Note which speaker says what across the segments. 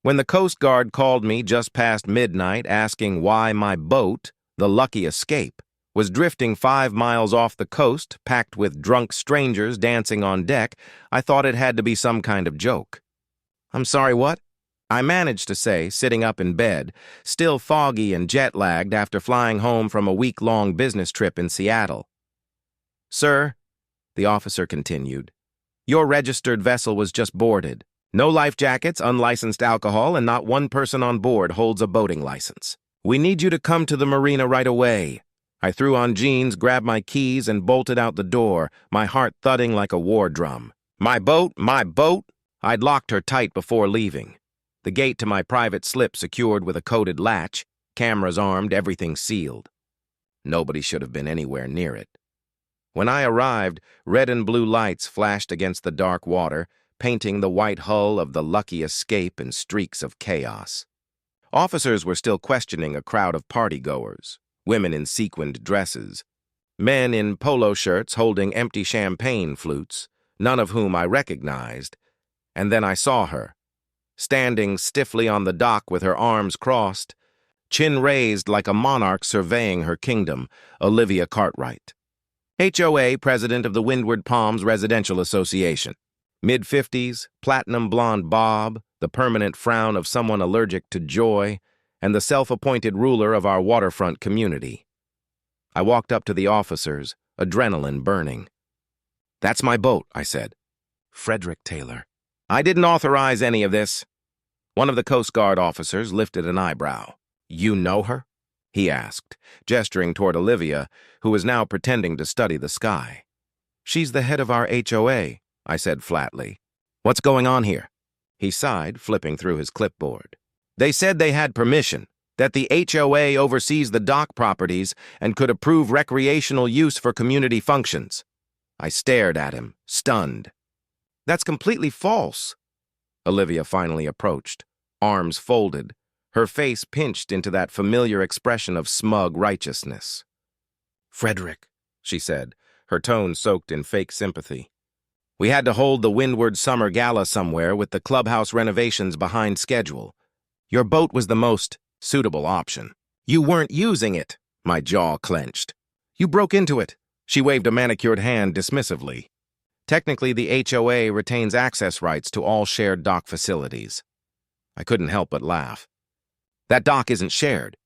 Speaker 1: When the Coast Guard called me just past midnight asking why my boat, the Lucky Escape, was drifting 5 miles off the coast, packed with drunk strangers dancing on deck, I thought it had to be some kind of joke. "I'm sorry, what?" I managed to say, sitting up in bed, still foggy and jet-lagged after flying home from a week-long business trip in Seattle. "Sir," the officer continued, "your registered vessel was just boarded. No life jackets, unlicensed alcohol, and not one person on board holds a boating license. We need you to come to the marina right away." I threw on jeans, grabbed my keys, and bolted out the door, my heart thudding like a war drum. My boat, my boat! I'd locked her tight before leaving. The gate to my private slip secured with a coded latch, cameras armed, everything sealed. Nobody should have been anywhere near it. When I arrived, red and blue lights flashed against the dark water, painting the white hull of the Lucky Escape in streaks of chaos. Officers were still questioning a crowd of partygoers, women in sequined dresses, men in polo shirts holding empty champagne flutes, none of whom I recognized, and then I saw her, standing stiffly on the dock with her arms crossed, chin raised like a monarch surveying her kingdom, Olivia Cartwright. HOA President of the Windward Palms Residential Association. Mid-50s, platinum blonde bob, the permanent frown of someone allergic to joy, and the self-appointed ruler of our waterfront community. I walked up to the officers, adrenaline burning. "That's my boat," I said. "Frederick Taylor." "I didn't authorize any of this." One of the Coast Guard officers lifted an eyebrow. "You know her?" he asked, gesturing toward Olivia, who was now pretending to study the sky. "She's the head of our HOA," I said flatly. "What's going on here?" He sighed, flipping through his clipboard. "They said they had permission, that the HOA oversees the dock properties and could approve recreational use for community functions." I stared at him, stunned. "That's completely false." Olivia finally approached, arms folded, her face pinched into that familiar expression of smug righteousness. "Frederick," she said, her tone soaked in fake sympathy. "We had to hold the Windward Summer Gala somewhere with the clubhouse renovations behind schedule. Your boat was the most suitable option. You weren't using it." My jaw clenched. "You broke into it." She waved a manicured hand dismissively. "Technically, the HOA retains access rights to all shared dock facilities." I couldn't help but laugh. "That dock isn't shared.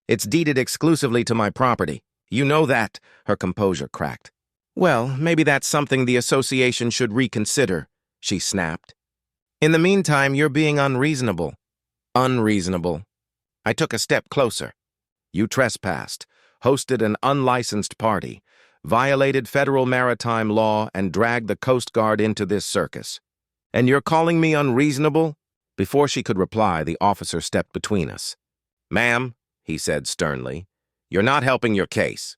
Speaker 1: It's deeded exclusively to my property. You know that," her composure cracked. "Well, maybe that's something the association should reconsider," she snapped. "In the meantime, you're being unreasonable." "Unreasonable." I took a step closer. "You trespassed, hosted an unlicensed party, violated federal maritime law, and dragged the Coast Guard into this circus. And you're calling me unreasonable?" Before she could reply, the officer stepped between us. "Ma'am," he said sternly, "you're not helping your case."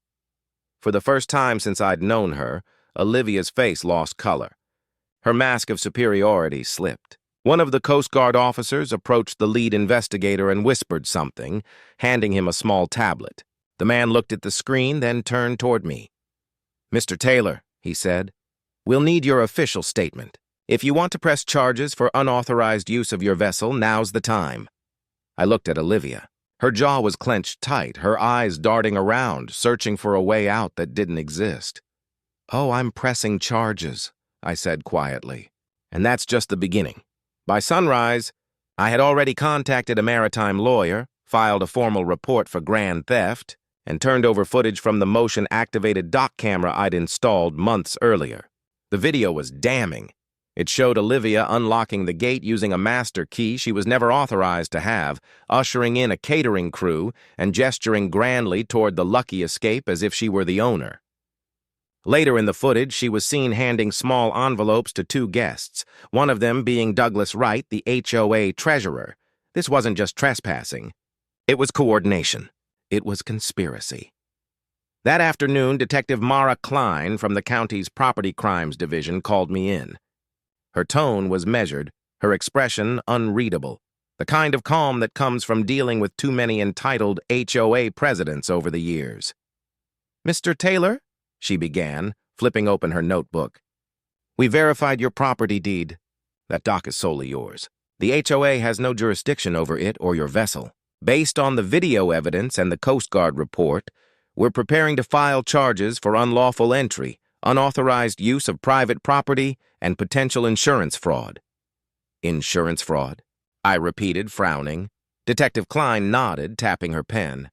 Speaker 1: For the first time since I'd known her, Olivia's face lost color. Her mask of superiority slipped. One of the Coast Guard officers approached the lead investigator and whispered something, handing him a small tablet. The man looked at the screen, then turned toward me. "Mr. Taylor," he said, "we'll need your official statement. If you want to press charges for unauthorized use of your vessel, now's the time." I looked at Olivia. Her jaw was clenched tight, her eyes darting around, searching for a way out that didn't exist. "Oh, I'm pressing charges," I said quietly. "And that's just the beginning. By sunrise, I had already contacted a maritime lawyer, filed a formal report for grand theft, and turned over footage from the motion-activated dock camera I'd installed months earlier. The video was damning. It showed Olivia unlocking the gate using a master key she was never authorized to have, ushering in a catering crew, and gesturing grandly toward the Lucky Escape as if she were the owner. Later in the footage, she was seen handing small envelopes to 2 guests, one of them being Douglas Wright, the HOA treasurer. This wasn't just trespassing. It was coordination. It was conspiracy. That afternoon, Detective Mara Klein from the county's Property Crimes Division called me in. Her tone was measured, her expression unreadable, the kind of calm that comes from dealing with too many entitled HOA presidents over the years. "Mr. Taylor," she began, flipping open her notebook, "we verified your property deed. That dock is solely yours. The HOA has no jurisdiction over it or your vessel. Based on the video evidence and the Coast Guard report, we're preparing to file charges for unlawful entry, unauthorized use of private property, and potential insurance fraud. Insurance fraud? I repeated, frowning. Detective Klein nodded, tapping her pen.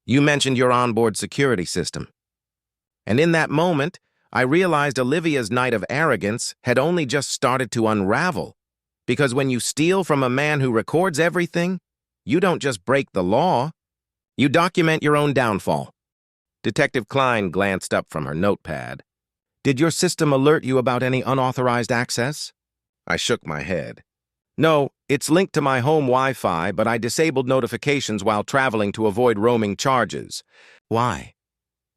Speaker 1: You mentioned your onboard security system. And in that moment, I realized Olivia's night of arrogance had only just started to unravel. Because when you steal from a man who records everything, you don't just break the law, you document your own downfall. Detective Klein glanced up from her notepad. Did your system alert you about any unauthorized access? I shook my head. No, it's linked to my home Wi-Fi, but I disabled notifications while traveling to avoid roaming charges. Why?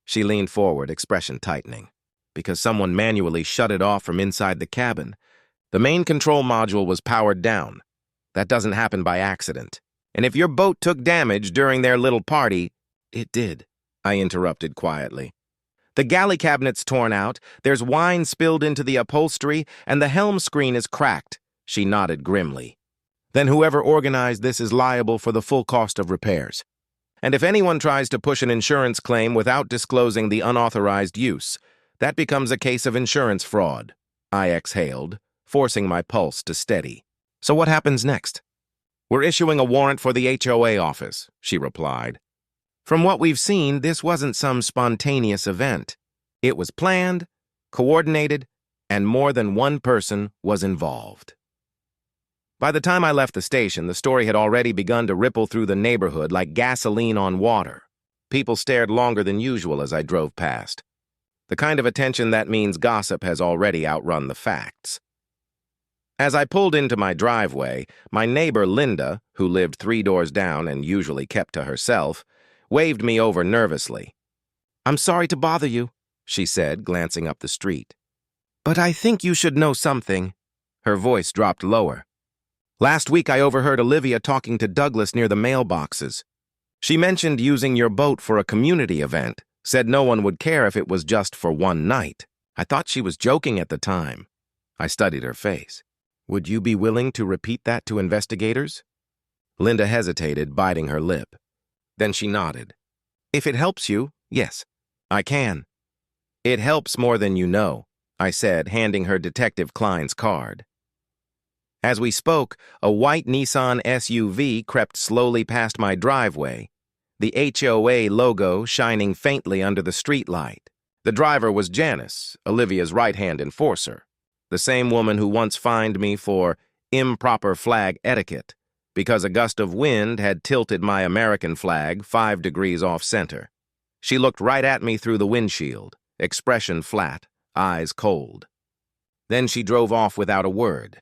Speaker 1: She leaned forward, expression tightening. Because someone manually shut it off from inside the cabin. The main control module was powered down. That doesn't happen by accident. And if your boat took damage during their little party, it did, I interrupted quietly. The galley cabinet's torn out, there's wine spilled into the upholstery, and the helm screen is cracked. She nodded grimly. Then whoever organized this is liable for the full cost of repairs. And if anyone tries to push an insurance claim without disclosing the unauthorized use, that becomes a case of insurance fraud. I exhaled, forcing my pulse to steady. So what happens next? We're issuing a warrant for the HOA office, she replied. From what we've seen, this wasn't some spontaneous event. It was planned, coordinated, and more than one person was involved. By the time I left the station, the story had already begun to ripple through the neighborhood like gasoline on water. People stared longer than usual as I drove past. The kind of attention that means gossip has already outrun the facts. As I pulled into my driveway, my neighbor Linda, who lived 3 doors down and usually kept to herself, waved me over nervously. I'm sorry to bother you, she said, glancing up the street. But I think you should know something. Her voice dropped lower. Last week I overheard Olivia talking to Douglas near the mailboxes. She mentioned using your boat for a community event, said no one would care if it was just for one night. I thought she was joking at the time. I studied her face. Would you be willing to repeat that to investigators? Linda hesitated, biting her lip. Then she nodded. If it helps you, yes, I can. It helps more than you know, I said, handing her Detective Klein's card. As we spoke, a white Nissan SUV crept slowly past my driveway, the HOA logo shining faintly under the streetlight. The driver was Janice, Olivia's right-hand enforcer, the same woman who once fined me for improper flag etiquette because a gust of wind had tilted my American flag 5 degrees off-center. She looked right at me through the windshield, expression flat, eyes cold. Then she drove off without a word,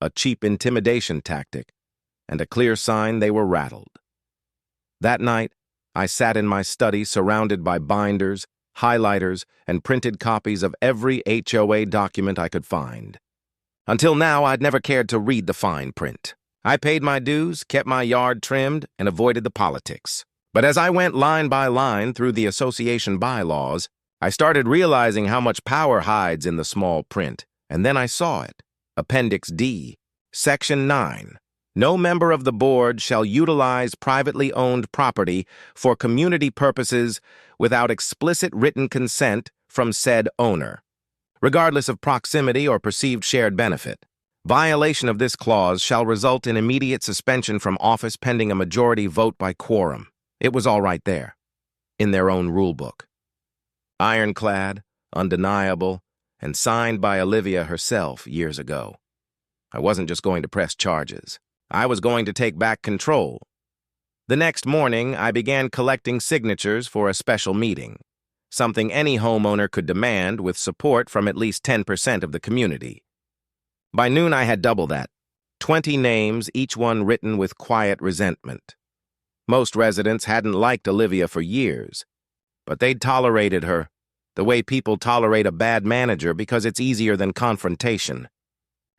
Speaker 1: a cheap intimidation tactic, and a clear sign they were rattled. That night, I sat in my study surrounded by binders, highlighters, and printed copies of every HOA document I could find. Until now, I'd never cared to read the fine print. I paid my dues, kept my yard trimmed, and avoided the politics. But as I went line by line through the association bylaws, I started realizing how much power hides in the small print, and then I saw it. Appendix D, Section 9. No member of the board shall utilize privately owned property for community purposes without explicit written consent from said owner, regardless of proximity or perceived shared benefit. Violation of this clause shall result in immediate suspension from office pending a majority vote by quorum. It was all right there, in their own rulebook. Ironclad, undeniable, and signed by Olivia herself years ago. I wasn't just going to press charges. I was going to take back control. The next morning, I began collecting signatures for a special meeting, something any homeowner could demand with support from at least 10% of the community. By noon, I had double that, 20 names, each one written with quiet resentment. Most residents hadn't liked Olivia for years, but they'd tolerated her, the way people tolerate a bad manager because it's easier than confrontation.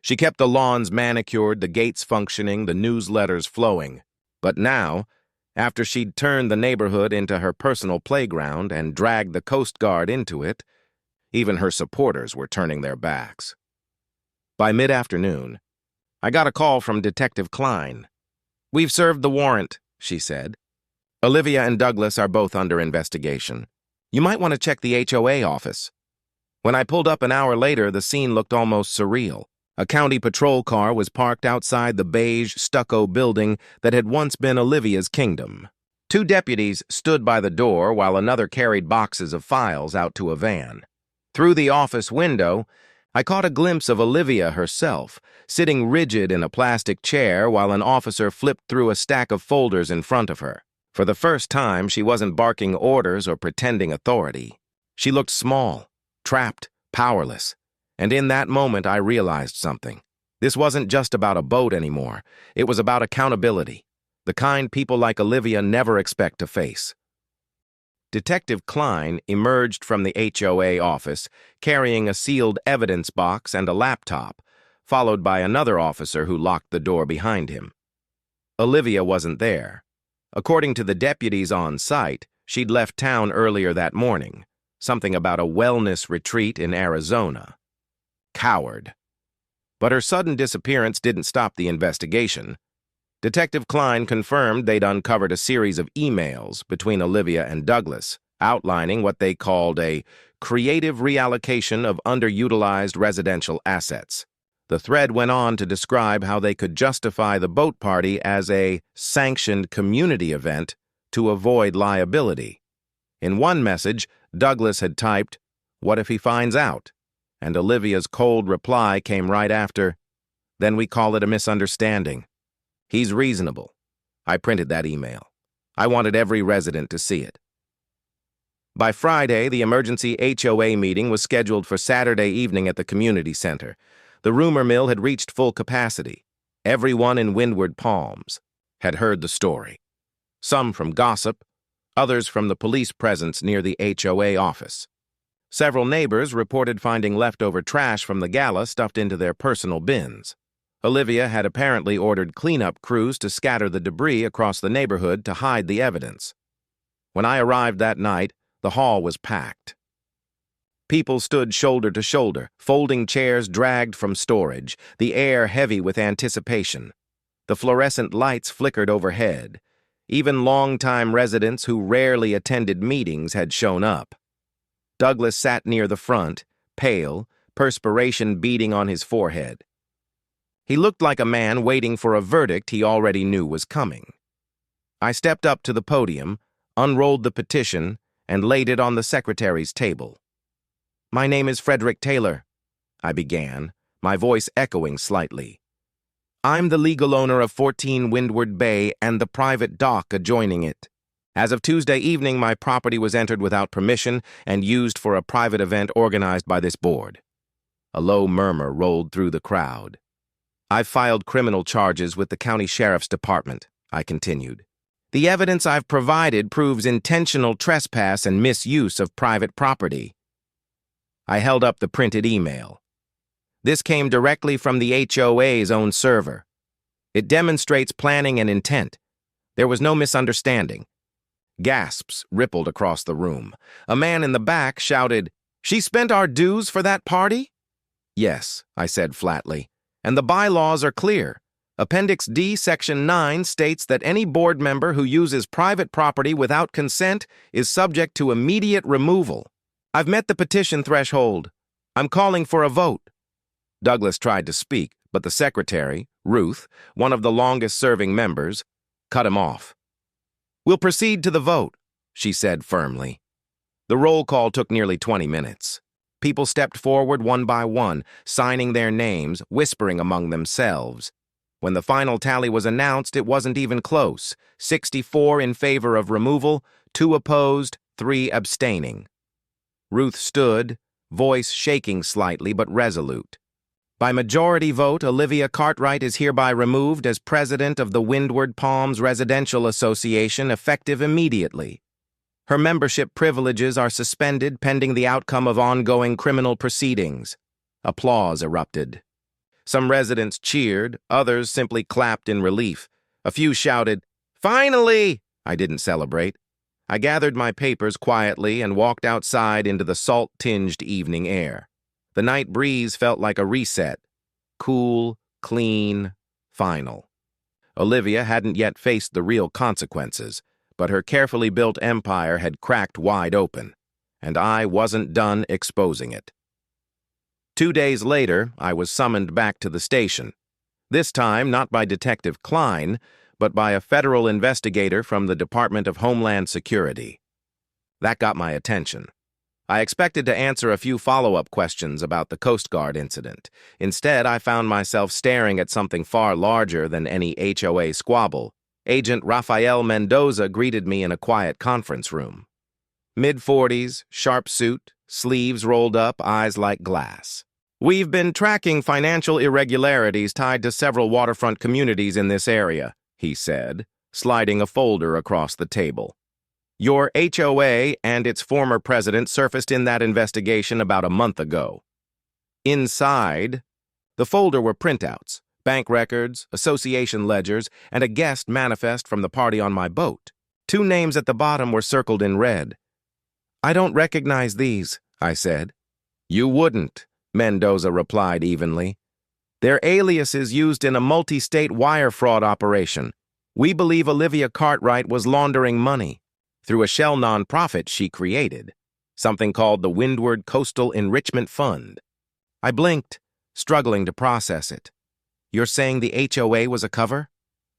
Speaker 1: She kept the lawns manicured, the gates functioning, the newsletters flowing. But now, after she'd turned the neighborhood into her personal playground and dragged the Coast Guard into it, even her supporters were turning their backs. By mid-afternoon, I got a call from Detective Klein. "We've served the warrant," she said. "Olivia and Douglas are both under investigation. You might want to check the HOA office." When I pulled up an hour later, the scene looked almost surreal. A county patrol car was parked outside the beige stucco building that had once been Olivia's kingdom. Two deputies stood by the door while another carried boxes of files out to a van. Through the office window, I caught a glimpse of Olivia herself, sitting rigid in a plastic chair while an officer flipped through a stack of folders in front of her. For the first time, she wasn't barking orders or pretending authority. She looked small, trapped, powerless. And in that moment, I realized something. This wasn't just about a boat anymore. It was about accountability, the kind people like Olivia never expect to face. Detective Klein emerged from the HOA office carrying a sealed evidence box and a laptop, followed by another officer who locked the door behind him. Olivia wasn't there. According to the deputies on site, she'd left town earlier that morning, something about a wellness retreat in Arizona. Coward. But her sudden disappearance didn't stop the investigation. Detective Klein confirmed they'd uncovered a series of emails between Olivia and Douglas, outlining what they called a creative reallocation of underutilized residential assets. The thread went on to describe how they could justify the boat party as a sanctioned community event to avoid liability. In one message, Douglas had typed, "What if he finds out?" And Olivia's cold reply came right after, "Then we call it a misunderstanding. He's reasonable." I printed that email. I wanted every resident to see it. By Friday, the emergency HOA meeting was scheduled for Saturday evening at the community center. The rumor mill had reached full capacity. Everyone in Windward Palms had heard the story. Some from gossip, others from the police presence near the HOA office. Several neighbors reported finding leftover trash from the gala stuffed into their personal bins. Olivia had apparently ordered cleanup crews to scatter the debris across the neighborhood to hide the evidence. When I arrived that night, the hall was packed. People stood shoulder to shoulder, folding chairs dragged from storage, the air heavy with anticipation. The fluorescent lights flickered overhead. Even longtime residents who rarely attended meetings had shown up. Douglas sat near the front, pale, perspiration beading on his forehead. He looked like a man waiting for a verdict he already knew was coming. I stepped up to the podium, unrolled the petition, and laid it on the secretary's table. "My name is Frederick Taylor," I began, my voice echoing slightly. "I'm the legal owner of 14 Windward Bay and the private dock adjoining it. As of Tuesday evening, my property was entered without permission and used for a private event organized by this board." A low murmur rolled through the crowd. "I've filed criminal charges with the county sheriff's department," I continued. "The evidence I've provided proves intentional trespass and misuse of private property." I held up the printed email. This came directly from the HOA's own server. It demonstrates planning and intent. There was no misunderstanding. Gasps rippled across the room. A man in the back shouted, "She spent our dues for that party?" "Yes," I said flatly, "and the bylaws are clear. Appendix D, Section 9 states that any board member who uses private property without consent is subject to immediate removal. I've met the petition threshold. I'm calling for a vote." Douglas tried to speak, but the secretary, Ruth, one of the longest-serving members, cut him off. "We'll proceed to the vote," she said firmly. The roll call took nearly 20 minutes. People stepped forward one by one, signing their names, whispering among themselves. When the final tally was announced, it wasn't even close. 64 in favor of removal, 2 opposed, 3 abstaining. Ruth stood, voice shaking slightly but resolute. "By majority vote, Olivia Cartwright is hereby removed as president of the Windward Palms Residential Association effective immediately. Her membership privileges are suspended pending the outcome of ongoing criminal proceedings." Applause erupted. Some residents cheered, others simply clapped in relief. A few shouted, "Finally!" I didn't celebrate. I gathered my papers quietly and walked outside into the salt-tinged evening air. The night breeze felt like a reset. Cool, clean, final. Olivia hadn't yet faced the real consequences, but her carefully built empire had cracked wide open, and I wasn't done exposing it. 2 days later, I was summoned back to the station, this time not by Detective Klein, but by a federal investigator from the Department of Homeland Security. That got my attention. I expected to answer a few follow-up questions about the Coast Guard incident. Instead, I found myself staring at something far larger than any HOA squabble. Agent Rafael Mendoza greeted me in a quiet conference room. Mid-40s, sharp suit, sleeves rolled up, eyes like glass. "We've been tracking financial irregularities tied to several waterfront communities in this area," he said, sliding a folder across the table. "Your HOA and its former president surfaced in that investigation about a month ago." Inside, the folder were printouts, bank records, association ledgers, and a guest manifest from the party on my boat. 2 names at the bottom were circled in red. "I don't recognize these," I said. "You wouldn't," Mendoza replied evenly. "They're aliases used in a multi-state wire fraud operation. We believe Olivia Cartwright was laundering money through a shell nonprofit she created, something called the Windward Coastal Enrichment Fund." I blinked, struggling to process it. "You're saying the HOA was a cover?"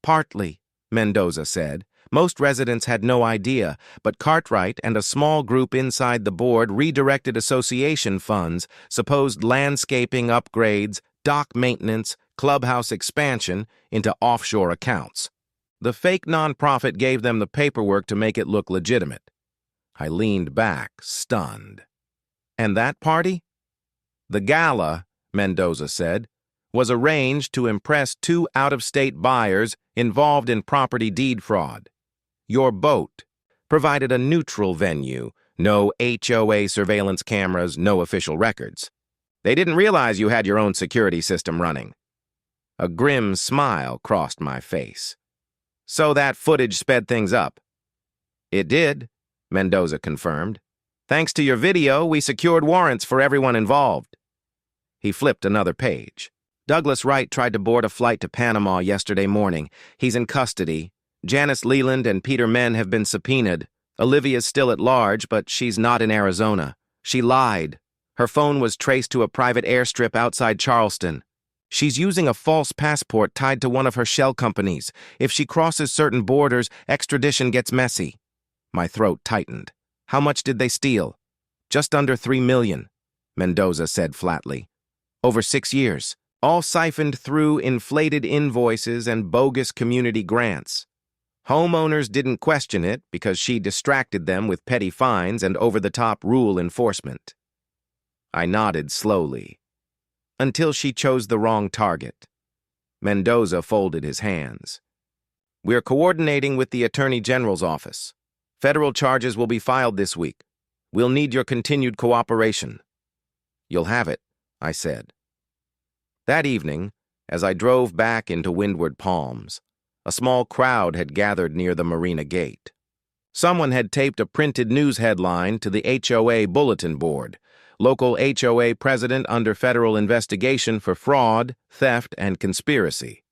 Speaker 1: "Partly," Mendoza said. "Most residents had no idea, but Cartwright and a small group inside the board redirected association funds, supposed landscaping upgrades, dock maintenance, clubhouse expansion, into offshore accounts. The fake nonprofit gave them the paperwork to make it look legitimate." I leaned back, stunned. "And that party?" "The gala," Mendoza said, "was arranged to impress 2 out-of-state buyers involved in property deed fraud. Your boat provided a neutral venue, no HOA surveillance cameras, no official records. They didn't realize you had your own security system running." A grim smile crossed my face. "So that footage sped things up?" "It did," Mendoza confirmed. "Thanks to your video, we secured warrants for everyone involved." He flipped another page. "Douglas Wright tried to board a flight to Panama yesterday morning. He's in custody. Janice Leland and Peter Menn have been subpoenaed. Olivia's still at large, but she's not in Arizona. She lied. Her phone was traced to a private airstrip outside Charleston. She's using a false passport tied to one of her shell companies. If she crosses certain borders, extradition gets messy." My throat tightened. "How much did they steal?" "Just under $3 million, Mendoza said flatly. "Over 6 years, all siphoned through inflated invoices and bogus community grants. Homeowners didn't question it because she distracted them with petty fines and over-the-top rule enforcement." I nodded slowly. "Until she chose the wrong target." Mendoza folded his hands. "We're coordinating with the Attorney General's office. Federal charges will be filed this week. We'll need your continued cooperation." "You'll have it," I said. That evening, as I drove back into Windward Palms, a small crowd had gathered near the marina gate. Someone had taped a printed news headline to the HOA bulletin board: "Local HOA president under federal investigation for fraud, theft, and conspiracy."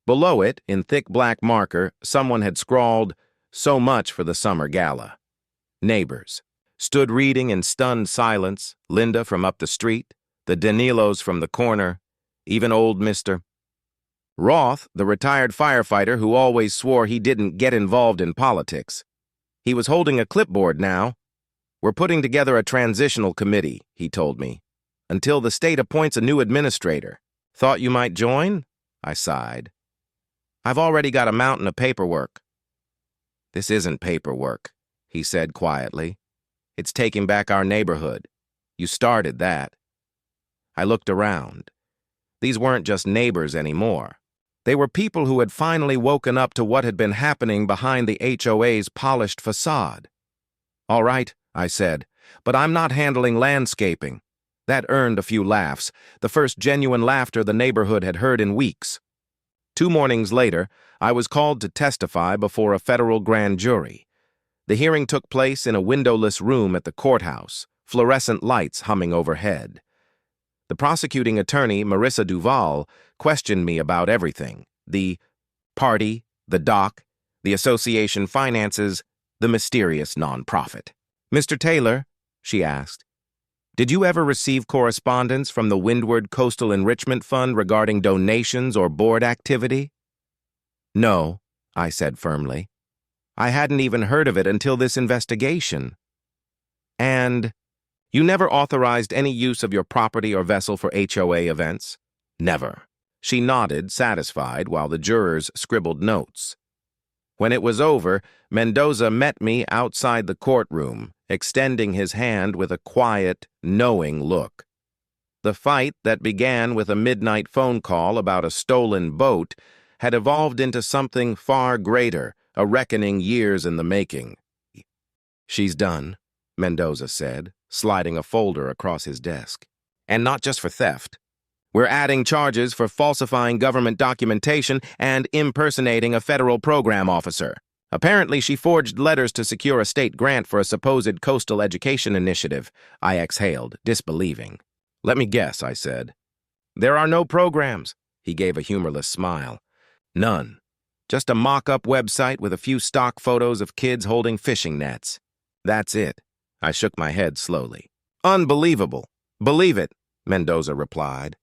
Speaker 1: Below it, in thick black marker, someone had scrawled, "So much for the summer gala." Neighbors stood reading in stunned silence, Linda from up the street, the Danilos from the corner, even old Mr. Roth, the retired firefighter who always swore he didn't get involved in politics. He was holding a clipboard now. "We're putting together a transitional committee," he told me, "until the state appoints a new administrator. Thought you might join?" I sighed. "I've already got a mountain of paperwork." "This isn't paperwork," he said quietly. "It's taking back our neighborhood. You started that." I looked around. These weren't just neighbors anymore. They were people who had finally woken up to what had been happening behind the HOA's polished facade. "All right," I said, "but I'm not handling landscaping." That earned a few laughs, the first genuine laughter the neighborhood had heard in weeks. 2 mornings later, I was called to testify before a federal grand jury. The hearing took place in a windowless room at the courthouse, fluorescent lights humming overhead. The prosecuting attorney, Marissa Duval, questioned me about everything: the party, the dock, the association finances, the mysterious nonprofit. "Mr. Taylor," she asked, "did you ever receive correspondence from the Windward Coastal Enrichment Fund regarding donations or board activity?" "No," I said firmly. "I hadn't even heard of it until this investigation." "And you never authorized any use of your property or vessel for HOA events?" "Never." She nodded, satisfied, while the jurors scribbled notes. When it was over, Mendoza met me outside the courtroom, extending his hand with a quiet, knowing look. The fight that began with a midnight phone call about a stolen boat had evolved into something far greater, a reckoning years in the making. "She's done," Mendoza said, sliding a folder across his desk. "And not just for theft. We're adding charges for falsifying government documentation and impersonating a federal program officer. Apparently, she forged letters to secure a state grant for a supposed coastal education initiative." I exhaled, disbelieving. "Let me guess," I said. "There are no programs." He gave a humorless smile. "None. Just a mock-up website with a few stock photos of kids holding fishing nets. That's it." I shook my head slowly. "Unbelievable." "Believe it," Mendoza replied.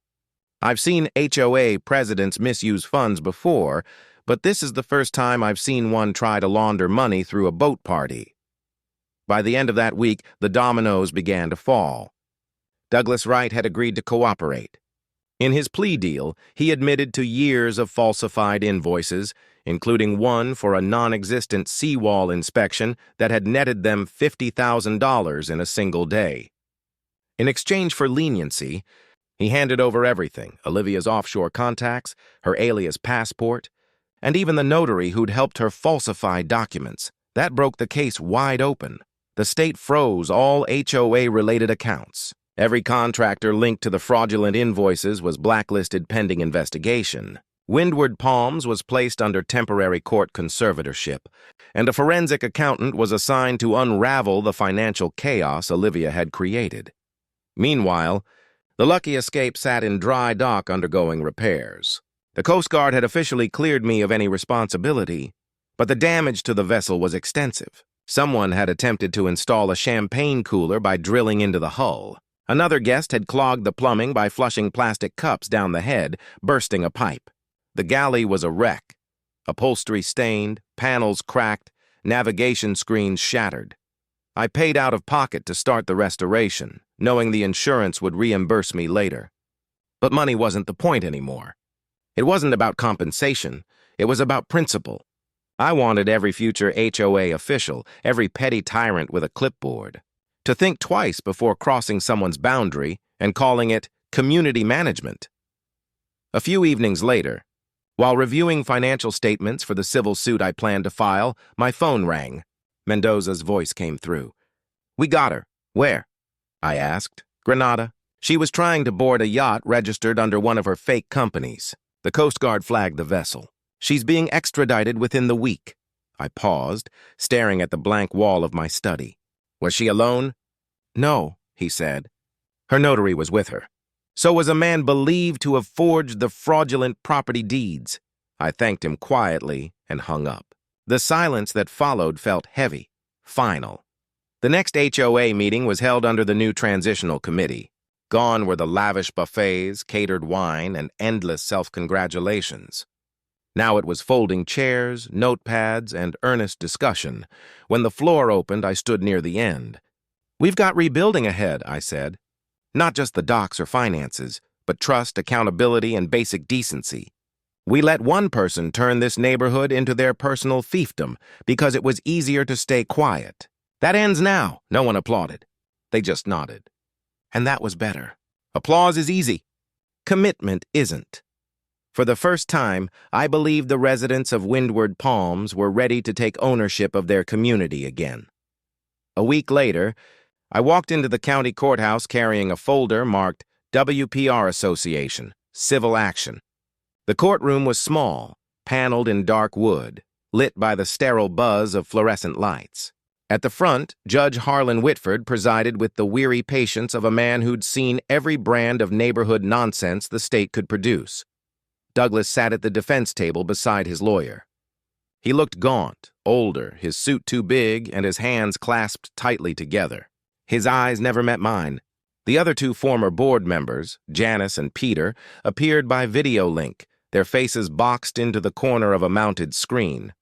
Speaker 1: "I've seen HOA presidents misuse funds before, but this is the first time I've seen one try to launder money through a boat party." By the end of that week, the dominoes began to fall. Douglas Wright had agreed to cooperate. In his plea deal, he admitted to years of falsified invoices, including one for a non-existent seawall inspection that had netted them $50,000 in a single day. In exchange for leniency, he handed over everything: Olivia's offshore contacts, her alias passport, and even the notary who'd helped her falsify documents. That broke the case wide open. The state froze all HOA-related accounts. Every contractor linked to the fraudulent invoices was blacklisted pending investigation. Windward Palms was placed under temporary court conservatorship, and a forensic accountant was assigned to unravel the financial chaos Olivia had created. Meanwhile, the Lucky Escape sat in dry dock undergoing repairs. The Coast Guard had officially cleared me of any responsibility, but the damage to the vessel was extensive. Someone had attempted to install a champagne cooler by drilling into the hull. Another guest had clogged the plumbing by flushing plastic cups down the head, bursting a pipe. The galley was a wreck. Upholstery stained, panels cracked, navigation screens shattered. I paid out of pocket to start the restoration, knowing the insurance would reimburse me later. But money wasn't the point anymore. It wasn't about compensation. It was about principle. I wanted every future HOA official, every petty tyrant with a clipboard, to think twice before crossing someone's boundary and calling it community management. A few evenings later, while reviewing financial statements for the civil suit I planned to file, my phone rang. Mendoza's voice came through. "We got her." "Where?" I asked. "Grenada. She was trying to board a yacht registered under one of her fake companies. The Coast Guard flagged the vessel. She's being extradited within the week." I paused, staring at the blank wall of my study. "Was she alone?" "No," he said. "Her notary was with her. So was a man believed to have forged the fraudulent property deeds." I thanked him quietly and hung up. The silence that followed felt heavy, final. The next HOA meeting was held under the new transitional committee. Gone were the lavish buffets, catered wine, and endless self-congratulations. Now it was folding chairs, notepads, and earnest discussion. When the floor opened, I stood near the end. "We've got rebuilding ahead," I said. "Not just the docks or finances, but trust, accountability, and basic decency. We let one person turn this neighborhood into their personal fiefdom because it was easier to stay quiet. That ends now." No one applauded. They just nodded. And that was better. Applause is easy. Commitment isn't. For the first time, I believed the residents of Windward Palms were ready to take ownership of their community again. A week later, I walked into the county courthouse carrying a folder marked WPR Association, Civil Action. The courtroom was small, paneled in dark wood, lit by the sterile buzz of fluorescent lights. At the front, Judge Harlan Whitford presided with the weary patience of a man who'd seen every brand of neighborhood nonsense the state could produce. Douglas sat at the defense table beside his lawyer. He looked gaunt, older, his suit too big, and his hands clasped tightly together. His eyes never met mine. The other two former board members, Janice and Peter, appeared by video link, their faces boxed into the corner of a mounted screen.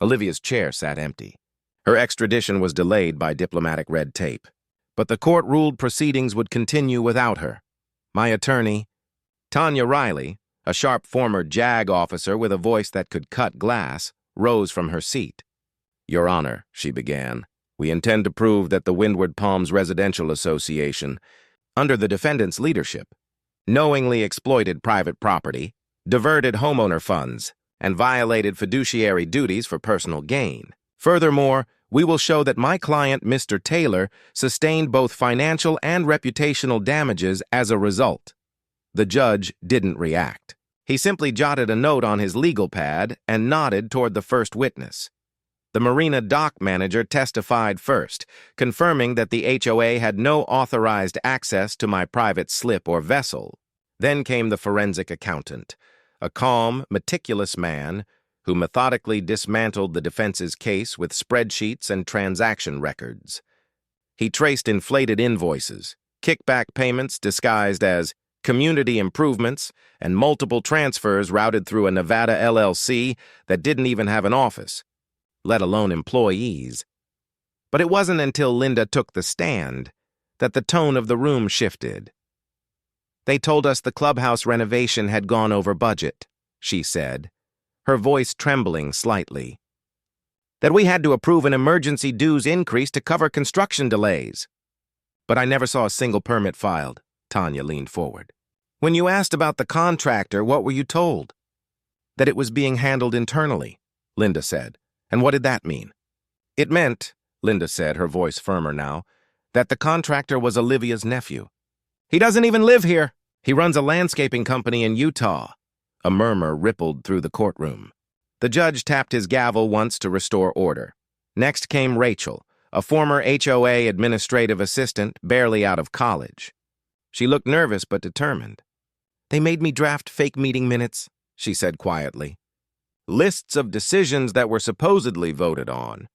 Speaker 1: Olivia's chair sat empty. Her extradition was delayed by diplomatic red tape. But the court ruled proceedings would continue without her. My attorney, Tanya Riley, a sharp former JAG officer with a voice that could cut glass, rose from her seat. "Your Honor," she began, "we intend to prove that the Windward Palms Residential Association, under the defendant's leadership, knowingly exploited private property, diverted homeowner funds, and violated fiduciary duties for personal gain. Furthermore, we will show that my client, Mr. Taylor, sustained both financial and reputational damages as a result." The judge didn't react. He simply jotted a note on his legal pad and nodded toward the first witness. The marina dock manager testified first, confirming that the HOA had no authorized access to my private slip or vessel. Then came the forensic accountant, a calm, meticulous man who methodically dismantled the defense's case with spreadsheets and transaction records. He traced inflated invoices, kickback payments disguised as community improvements, and multiple transfers routed through a Nevada LLC that didn't even have an office, let alone employees. But it wasn't until Linda took the stand that the tone of the room shifted. "They told us the clubhouse renovation had gone over budget," she said, her voice trembling slightly. "That we had to approve an emergency dues increase to cover construction delays." "But I never saw a single permit filed." Tanya leaned forward. "When you asked about the contractor, what were you told?" "That it was being handled internally," Linda said. "And what did that mean?" "It meant," Linda said, her voice firmer now, "that the contractor was Olivia's nephew." "He doesn't even live here. He runs a landscaping company in Utah." A murmur rippled through the courtroom. The judge tapped his gavel once to restore order. Next came Rachel, a former HOA administrative assistant barely out of college. She looked nervous but determined. "They made me draft fake meeting minutes," she said quietly. "Lists of decisions that were supposedly voted on."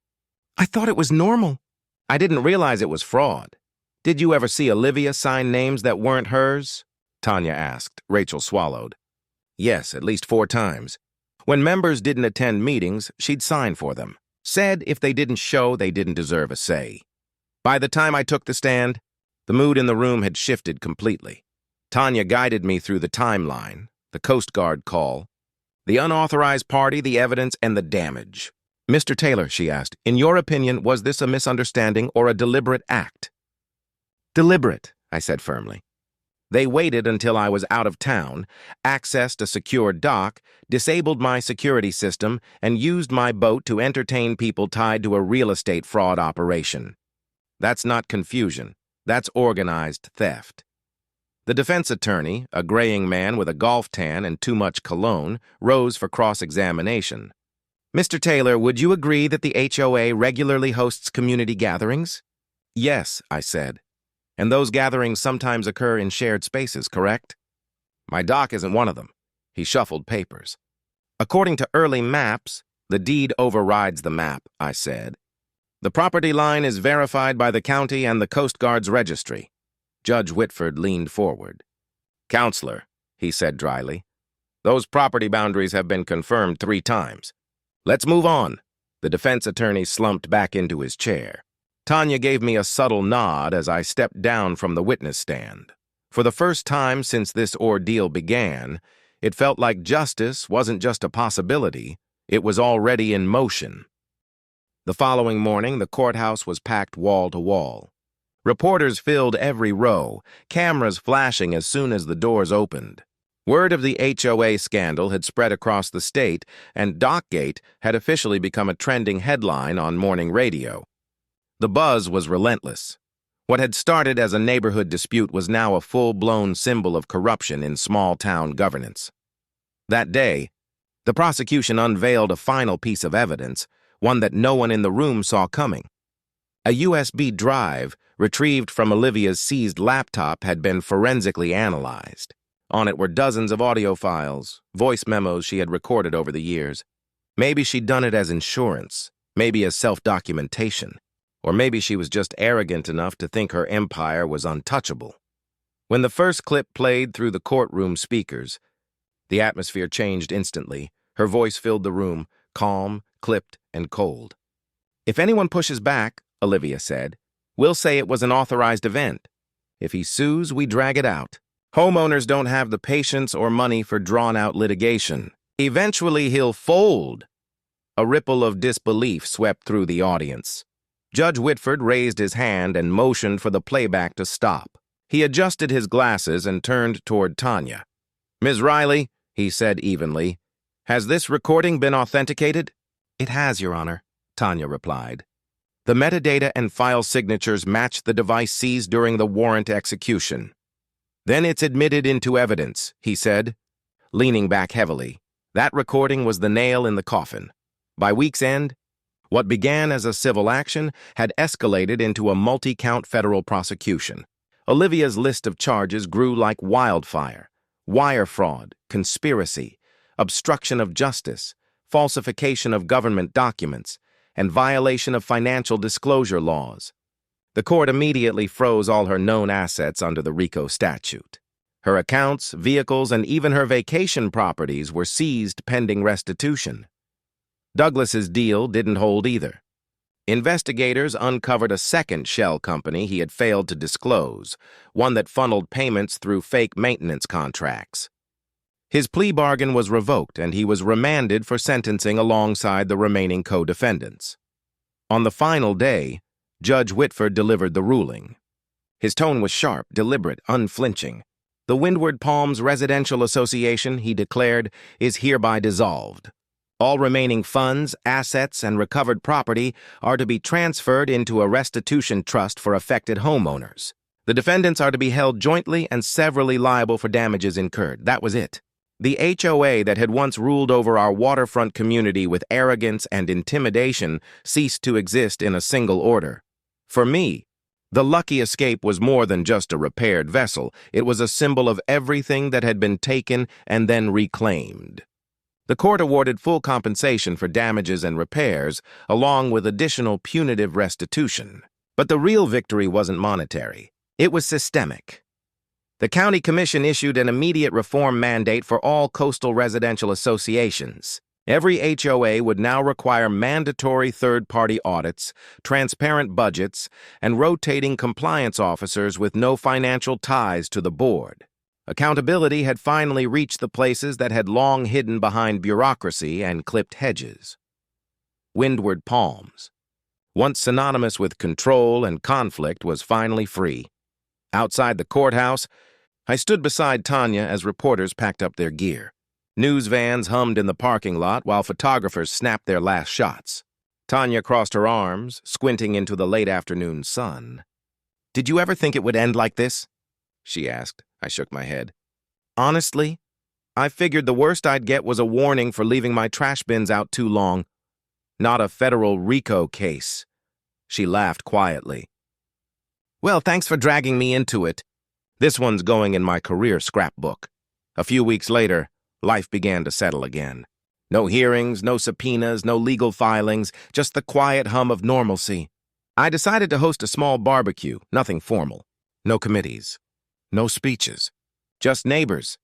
Speaker 1: "I thought it was normal." "I didn't realize it was fraud. Did you ever see Olivia sign names that weren't hers?" Tanya asked. Rachel swallowed. "Yes, at least 4 times. When members didn't attend meetings, she'd sign for them. Said if they didn't show, they didn't deserve a say. By the time I took the stand, the mood in the room had shifted completely. Tanya guided me through the timeline, the Coast Guard call, the unauthorized party, the evidence, and the damage. "Mr. Taylor," she asked, "in your opinion, was this a misunderstanding or a deliberate act?" "Deliberate," I said firmly. "They waited until I was out of town, accessed a secure dock, disabled my security system, and used my boat to entertain people tied to a real estate fraud operation. That's not confusion. That's organized theft." The defense attorney, a graying man with a golf tan and too much cologne, rose for cross-examination. "Mr. Taylor, would you agree that the HOA regularly hosts community gatherings?" "Yes," I said. "And those gatherings sometimes occur in shared spaces, correct?" "My dock isn't one of them." He shuffled papers. "According to early maps, the deed overrides the map," I said. "The property line is verified by the county and the Coast Guard's registry." Judge Whitford leaned forward. "Counselor," he said dryly, "those property boundaries have been confirmed 3 times. Let's move on." The defense attorney slumped back into his chair. Tanya gave me a subtle nod as I stepped down from the witness stand. For the first time since this ordeal began, it felt like justice wasn't just a possibility, it was already in motion. The following morning, the courthouse was packed wall to wall. Reporters filled every row, cameras flashing as soon as the doors opened. Word of the HOA scandal had spread across the state, and Dockgate had officially become a trending headline on morning radio. The buzz was relentless. What had started as a neighborhood dispute was now a full-blown symbol of corruption in small-town governance. That day, the prosecution unveiled a final piece of evidence, one that no one in the room saw coming. A USB drive, retrieved from Olivia's seized laptop, had been forensically analyzed. On it were dozens of audio files, voice memos she had recorded over the years. Maybe she'd done it as insurance, maybe as self-documentation, or maybe she was just arrogant enough to think her empire was untouchable. When the first clip played through the courtroom speakers, the atmosphere changed instantly. Her voice filled the room, calm, clipped, and cold. "If anyone pushes back," Olivia said, "we'll say it was an authorized event. If he sues, we drag it out. Homeowners don't have the patience or money for drawn-out litigation. Eventually, he'll fold." A ripple of disbelief swept through the audience. Judge Whitford raised his hand and motioned for the playback to stop. He adjusted his glasses and turned toward Tanya. "Ms. Riley," he said evenly, "has this recording been authenticated?" "It has, Your Honor," Tanya replied. The metadata and file signatures matched the device seized during the warrant execution. "Then it's admitted into evidence," he said, leaning back heavily. That recording was the nail in the coffin. By week's end, what began as a civil action had escalated into a multi-count federal prosecution. Olivia's list of charges grew like wildfire: wire fraud, conspiracy, obstruction of justice, falsification of government documents, and violation of financial disclosure laws. The court immediately froze all her known assets under the RICO statute. Her accounts, vehicles, and even her vacation properties were seized pending restitution. Douglas's deal didn't hold either. Investigators uncovered a second shell company he had failed to disclose, one that funneled payments through fake maintenance contracts. His plea bargain was revoked, and he was remanded for sentencing alongside the remaining co-defendants. On the final day, Judge Whitford delivered the ruling. His tone was sharp, deliberate, unflinching. "The Windward Palms Residential Association," he declared, "is hereby dissolved. All remaining funds, assets, and recovered property are to be transferred into a restitution trust for affected homeowners. The defendants are to be held jointly and severally liable for damages incurred." That was it. The HOA that had once ruled over our waterfront community with arrogance and intimidation ceased to exist in a single order. For me, the Lucky Escape was more than just a repaired vessel. It was a symbol of everything that had been taken and then reclaimed. The court awarded full compensation for damages and repairs, along with additional punitive restitution. But the real victory wasn't monetary. It was systemic. The county commission issued an immediate reform mandate for all coastal residential associations. Every HOA would now require mandatory third-party audits, transparent budgets, and rotating compliance officers with no financial ties to the board. Accountability had finally reached the places that had long hidden behind bureaucracy and clipped hedges. Windward Palms, once synonymous with control and conflict, was finally free. Outside the courthouse, I stood beside Tanya as reporters packed up their gear. News vans hummed in the parking lot while photographers snapped their last shots. Tanya crossed her arms, squinting into the late afternoon sun. "Did you ever think it would end like this?" she asked. I shook my head. "Honestly, I figured the worst I'd get was a warning for leaving my trash bins out too long. Not a federal RICO case." She laughed quietly. "Well, thanks for dragging me into it. This one's going in my career scrapbook." A few weeks later, life began to settle again. No hearings, no subpoenas, no legal filings, just the quiet hum of normalcy. I decided to host a small barbecue, nothing formal. No committees. No speeches. Just neighbors.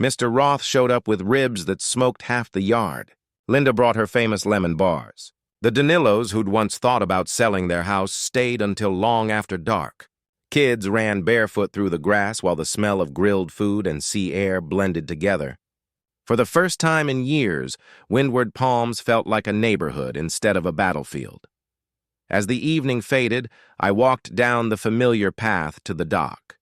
Speaker 1: Mr. Roth showed up with ribs that smoked half the yard. Linda brought her famous lemon bars. The Danillos, who'd once thought about selling their house, stayed until long after dark. Kids ran barefoot through the grass while the smell of grilled food and sea air blended together. For the first time in years, Windward Palms felt like a neighborhood instead of a battlefield. As the evening faded, I walked down the familiar path to the dock.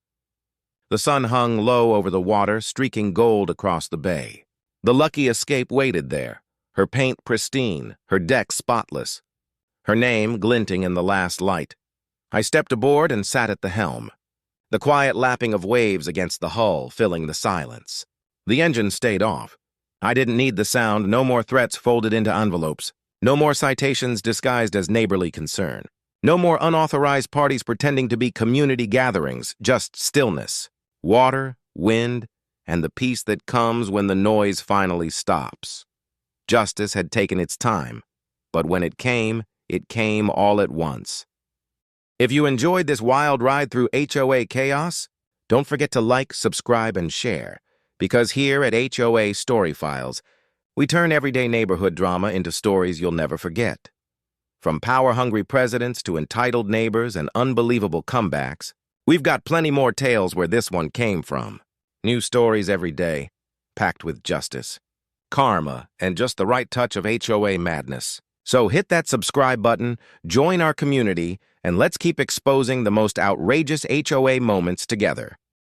Speaker 1: The sun hung low over the water, streaking gold across the bay. The Lucky Escape waited there, her paint pristine, her deck spotless, her name glinting in the last light. I stepped aboard and sat at the helm, the quiet lapping of waves against the hull filling the silence. The engine stayed off. I didn't need the sound, no more threats folded into envelopes, no more citations disguised as neighborly concern. No more unauthorized parties pretending to be community gatherings, just stillness, water, wind, and the peace that comes when the noise finally stops. Justice had taken its time, but when it came all at once. If you enjoyed this wild ride through HOA chaos, don't forget to like, subscribe, and share, because here at HOA Story Files, we turn everyday neighborhood drama into stories you'll never forget. From power-hungry presidents to entitled neighbors and unbelievable comebacks, we've got plenty more tales where this one came from. New stories every day, packed with justice, karma, and just the right touch of HOA madness. So hit that subscribe button, join our community, and let's keep exposing the most outrageous HOA moments together.